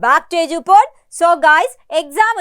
back to EduPod. So guys, exam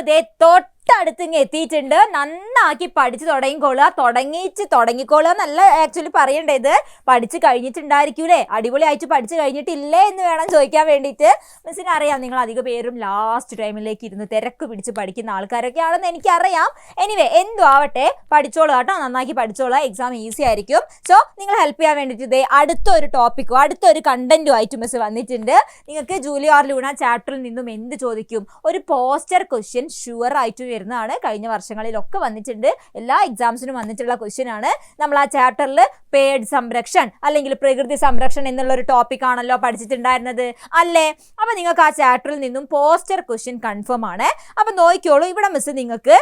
തൊട്ടടുത്ത് എത്തിയിട്ടുണ്ട്. നന്നാക്കി പഠിച്ചു തുടങ്ങിക്കോളുക എന്നല്ല ആക്ച്വലി പറയേണ്ടത്. പഠിച്ചു കഴിഞ്ഞിട്ടുണ്ടായിരിക്കൂലേ? അടിപൊളിയായിട്ട് പഠിച്ചു കഴിഞ്ഞിട്ടില്ലേ എന്ന് വേണം ചോദിക്കാൻ വേണ്ടിയിട്ട്. മിസ്സിന് അറിയാം നിങ്ങൾ അധിക പേരും ലാസ്റ്റ് ടൈമിലേക്ക് ഇരുന്ന് തിരക്ക് പിടിച്ച് പഠിക്കുന്ന ആൾക്കാരൊക്കെയാണെന്ന് എനിക്കറിയാം. എനിവേ എന്തു ആവട്ടെ, പഠിച്ചോളൂ കേട്ടോ, നന്നാക്കി പഠിച്ചോളൂ. എക്സാം ഈസി ആയിരിക്കും. സോ നിങ്ങൾ ഹെൽപ്പ് ചെയ്യാൻ വേണ്ടിയിട്ട് അടുത്തൊരു ടോപ്പിക്കോ അടുത്തൊരു കണ്ടന്റും ആയിട്ട് മിസ് വന്നിട്ടുണ്ട്. നിങ്ങൾക്ക് ജൂലി ആർ ലൂണ ചാപ്റ്ററിൽ നിന്നും എന്ത് ചോദിക്കും? ഒരു പോസ്റ്റർ ക്വസ്റ്റ്യൻ ഷുവർ ആയിട്ട് വരുന്നതാണ്. കഴിഞ്ഞ വർഷങ്ങളിലൊക്കെ വന്നിട്ടുണ്ട്. എല്ലാ എക്സാംസിനും വന്നിട്ടുള്ള ക്വസ്റ്റ്യൻ ആണ്. നമ്മൾ ആ ചാപ്റ്ററിൽ പേഡ് സംരക്ഷൺ അല്ലെങ്കിൽ പ്രകൃതി സംരക്ഷൺ എന്നുള്ള ഒരു ടോപ്പിക് ആണല്ലോ പഠിച്ചിട്ടുണ്ടായിരുന്നത് അല്ലേ? അപ്പൊ നിങ്ങൾക്ക് ആ ചാപ്റ്ററിൽ നിന്നും പോസ്റ്റർ ക്വസ്റ്റ്യൻ കൺഫേം ആണ്. അപ്പൊ നോക്കിക്കോളൂ, ഇവിടെ മിസ് നിങ്ങൾക്ക്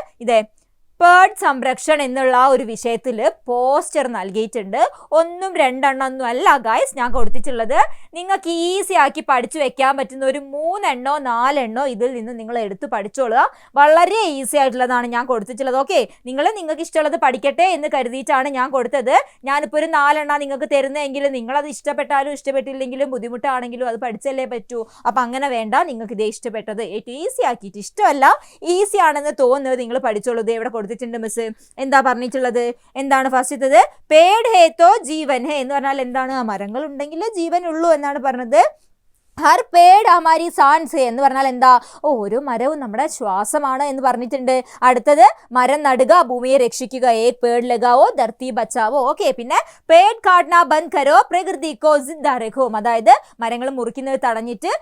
പേഡ് സംരക്ഷൺ എന്നുള്ള ഒരു വിഷയത്തിൽ പോസ്റ്റർ നൽകിയിട്ടുണ്ട്. 1, 2 ഒന്നും അല്ല ഗൈസ് ഞാൻ കൊടുത്തിട്ടുള്ളത്. നിങ്ങൾക്ക് ഈസി ആക്കി പഠിച്ചു വെക്കാൻ പറ്റുന്ന ഒരു 3 4 ഇതിൽ നിന്ന് നിങ്ങൾ എടുത്ത് പഠിച്ചോളുക. വളരെ ഈസി ആയിട്ടുള്ളതാണ് ഞാൻ കൊടുത്തിട്ടുള്ളത്. ഓക്കെ, നിങ്ങൾക്ക് ഇഷ്ടമുള്ളത് പഠിക്കട്ടെ എന്ന് കരുതിയിട്ടാണ് ഞാൻ കൊടുത്തത്. ഞാനിപ്പോൾ ഒരു 4 നിങ്ങൾക്ക് തരുന്നതെങ്കിൽ നിങ്ങളത് ഇഷ്ടപ്പെട്ടാലും ഇഷ്ടപ്പെട്ടില്ലെങ്കിലും ബുദ്ധിമുട്ടാണെങ്കിലും അത് പഠിച്ചല്ലേ പറ്റൂ. അപ്പം അങ്ങനെ വേണ്ട, നിങ്ങൾക്ക് ഇതേ ഇഷ്ടപ്പെട്ടത് ഏറ്റവും ഈസി ആക്കിയിട്ട്, ഇഷ്ടമല്ല ഈസി ആണെന്ന് തോന്നുന്നത് നിങ്ങൾ പഠിച്ചോളൂ. ഇത് എവിടെ കൊടുത്തിട്ടുണ്ട് മിസ്? എന്താ പറഞ്ഞിട്ടുള്ളത്? എന്താണ് ഫസ്റ്റത്തത്? പേഡ് ഹേ തോ ജീവൻ ഹേ എന്ന് പറഞ്ഞാൽ എന്താണ്? മരങ്ങൾ ഉണ്ടെങ്കിൽ ജീവൻ ഉള്ളൂ എന്നാണ് പറഞ്ഞത്. ഹർ പേഡ് ഹമാരി സാൻസ് എന്ന് പറഞ്ഞാൽ എന്താ? ഓരോ മരവും നമ്മുടെ ശ്വാസമാണ് എന്ന് പറഞ്ഞിട്ടുണ്ട്. അടുത്തത് മരം നടുക, ഭൂമിയെ രക്ഷിക്കുക. ഏക് പേഡ് ലഗാവോ ധർത്തി ബച്ചാവോ. ഓക്കെ, പിന്നെ പേഡ് കാട്ട്ന ബന്ദ് കരോ പ്രകൃതി കോ സിദ്ധാ രഖോ. അതായത് മരങ്ങൾ മുറിക്കുന്നത് തടഞ്ഞിട്ട്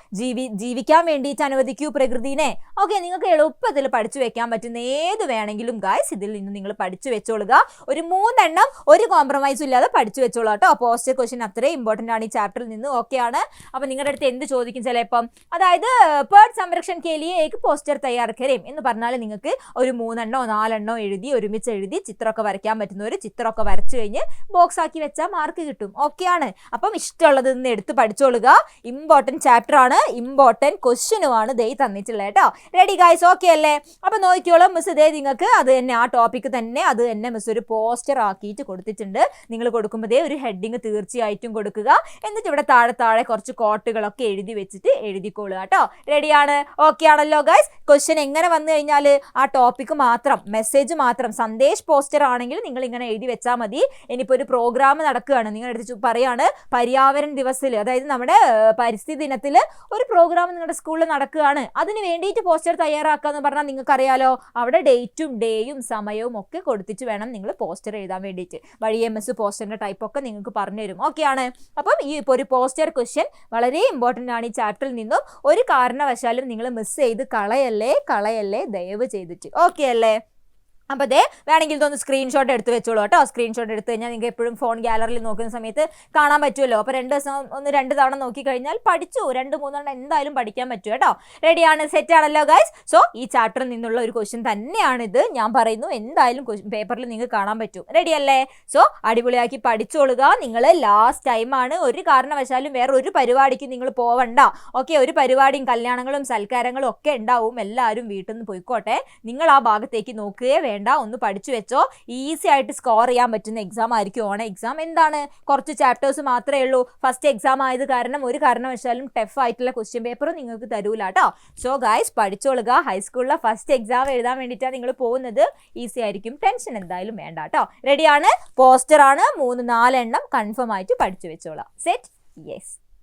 ജീവിക്കാൻ വേണ്ടിയിട്ട് അനുവദിക്കൂ പ്രകൃതിനെ. ഓക്കെ, നിങ്ങൾക്ക് എളുപ്പത്തിൽ പഠിച്ചു വെക്കാൻ പറ്റുന്ന ഏത് വേണമെങ്കിലും ഗായ്സ് ഇതിൽ നിന്ന് നിങ്ങൾ പഠിച്ചു വെച്ചോളുക. ഒരു 3 ഒരു കോംപ്രമൈസും ഇല്ലാതെ പഠിച്ചു വെച്ചോളൂ കേട്ടോ. പോസ്റ്റർ ക്വസ്റ്റ്യൻ അത്രയും ഇമ്പോർട്ടൻ്റ് ആണ് ഈ ചാപ്റ്ററിൽ നിന്ന്. ഓക്കെ ആണ്. അപ്പം നിങ്ങളുടെ അടുത്ത് എന്ത് ചോദിക്കും ചിലപ്പം? അതായത് പേഡ് സംരക്ഷൺ കേലിയെ ഏക് പോസ്റ്റർ തയ്യാർ കരേം എന്ന് പറഞ്ഞാൽ നിങ്ങൾക്ക് ഒരു 3 4 എഴുതി ഒരുമിച്ച് എഴുതി ചിത്രമൊക്കെ വരയ്ക്കാൻ പറ്റുന്ന ഒരു ചിത്രമൊക്കെ വരച്ചു കഴിഞ്ഞ് ബോക്സ് ആക്കി വെച്ചാൽ മാർക്ക് കിട്ടും. ഓക്കെ ആണ്. അപ്പം ഇഷ്ടമുള്ളത് നിന്ന് എടുത്ത് പഠിച്ചോളുക. ഇമ്പോർട്ടൻറ്റ് ചാപ്റ്റർ ആണ്, ഇമ്പോർട്ടൻറ്റ് ക്വസ്റ്റ്യനുമാണ് ദേ തന്നിട്ടുള്ളത് കേട്ടോ. Ready guys? ഓക്കെ അല്ലേ? അപ്പം നോക്കിയോളൂ മിസ് ദേ നിങ്ങൾക്ക് അത് തന്നെ ആ ടോപ്പിക്ക് തന്നെ അത് തന്നെ മിസ് ഒരു പോസ്റ്റർ ആക്കിയിട്ട് കൊടുത്തിട്ടുണ്ട്. നിങ്ങൾ കൊടുക്കുമ്പോൾ ദേ ഒരു ഹെഡിങ് തീർച്ചയായിട്ടും കൊടുക്കുക. എന്നിട്ട് ഇവിടെ താഴെ കുറച്ച് കോട്ടുകളൊക്കെ എഴുതി വെച്ചിട്ട് എഴുതിക്കോളുക കേട്ടോ. റെഡിയാണ്? ഓക്കെ ആണല്ലോ ഗൈസ്? ക്വസ്റ്റ്യൻ എങ്ങനെ വന്നു കഴിഞ്ഞാൽ ആ ടോപ്പിക്ക് മാത്രം, മെസ്സേജ് മാത്രം, സന്ദേശ് പോസ്റ്റർ ആണെങ്കിൽ നിങ്ങൾ ഇങ്ങനെ എഴുതി വെച്ചാൽ മതി. ഇനിയിപ്പോൾ ഒരു പ്രോഗ്രാം നടക്കുകയാണ്, നിങ്ങളുടെ അടുത്ത് പറയാണ് പര്യാവരൺ ദിവസത്തിൽ, അതായത് നമ്മുടെ പരിസ്ഥിതി ദിനത്തിൽ ഒരു പ്രോഗ്രാം നിങ്ങളുടെ സ്കൂളിൽ നടക്കുകയാണ്, അതിന് വേണ്ടിയിട്ട് പോസ്റ്റർ തയ്യാറാക്കുക എന്ന് പറഞ്ഞാൽ നിങ്ങൾക്കറിയാലോ അവിടെ ഡേറ്റും ഡേയും സമയവും ഒക്കെ കൊടുത്തിട്ട് വേണം നിങ്ങൾ പോസ്റ്റർ എഴുതാൻ വേണ്ടിയിട്ട്. വഴി MS പോസ്റ്ററിൻ്റെ ടൈപ്പൊക്കെ നിങ്ങൾക്ക് പറഞ്ഞുതരും. ഓക്കെ ആണ്. അപ്പം ഈ ഇപ്പോൾ ഒരു പോസ്റ്റർ ക്വസ്റ്റ്യൻ വളരെ ഇമ്പോർട്ടൻ്റ് ആണ് ഈ ചാപ്റ്ററിൽ നിന്നും. ഒരു കാരണവശാലും നിങ്ങൾ മിസ് ചെയ്ത് കളയല്ലേ ദയവ് ചെയ്തിട്ട്. ഓക്കെ അല്ലേ? അപ്പോൾ വേണമെങ്കിൽ ഇതൊന്ന് സ്ക്രീൻഷോട്ട് എടുത്ത് വെച്ചോളൂ കേട്ടോ. സ്ക്രീൻഷോട്ട് എടുത്ത് കഴിഞ്ഞാൽ നിങ്ങൾക്ക് എപ്പോഴും ഫോൺ ഗാലറിയിൽ നോക്കുന്ന സമയത്ത് കാണാൻ പറ്റുമല്ലോ. അപ്പോൾ 2 ദിവസം 2 തവണ നോക്കിക്കഴിഞ്ഞാൽ പഠിച്ചു 2-3 എന്തായാലും പഠിക്കാൻ പറ്റും കേട്ടോ. റെഡിയാണ്? സെറ്റ് ആണല്ലോ ഗൈസ്? സോ ഈ ചാപ്റ്ററിൽ നിന്നുള്ള ഒരു ക്വസ്റ്റ്യൻ തന്നെയാണിത്. ഞാൻ പറയുന്നു എന്തായാലും പേപ്പറിൽ നിങ്ങൾക്ക് കാണാൻ പറ്റും. റെഡി അല്ലേ? സോ അടിപൊളിയാക്കി പഠിച്ചോളുക. നിങ്ങൾ ലാസ്റ്റ് ടൈമാണ്. ഒരു കാരണവശാലും വേറെ ഒരു പരിപാടിക്ക് നിങ്ങൾ പോവണ്ട. ഓക്കെ, ഒരു പരിപാടിയും കല്യാണങ്ങളും സൽക്കാരങ്ങളും ഒക്കെ ഉണ്ടാവും. എല്ലാവരും വീട്ടിൽ നിന്ന് പോയിക്കോട്ടെ. നിങ്ങൾ ആ ഭാഗത്തേക്ക് നോക്കുകയേ വേണ്ട. ഒന്ന് പഠിച്ചു വെച്ചോ. ഈസി ആയിട്ട് സ്കോർ ചെയ്യാൻ പറ്റുന്ന എക്സാം ആയിരിക്കും ഓണ എക്സാം. എന്താണ്, കുറച്ച് ചാപ്റ്റേഴ്സ് മാത്രമേ ഉള്ളൂ. ഫസ്റ്റ് എക്സാം ആയത് കാരണം ഒരു കാരണവശാലും ടഫ് ആയിട്ടുള്ള ക്വസ്റ്റ്യൻ പേപ്പർ നിങ്ങൾക്ക് തരൂല കേട്ടോ. സോ ഗൈസ് പഠിച്ചോളുക. ഹൈസ്കൂളിലെ ഫസ്റ്റ് എക്സാം എഴുതാൻ വേണ്ടിയിട്ടാണ് നിങ്ങൾ പോകുന്നത്. ഈസി ആയിരിക്കും, ടെൻഷൻ എന്തായാലും വേണ്ട കേട്ടോ. റെഡിയാണ്? പോസ്റ്റർ ആണ്, 3 4 കൺഫേം ആയിട്ട് പഠിച്ചു വെച്ചോളാം. സെറ്റ്? യെസ്.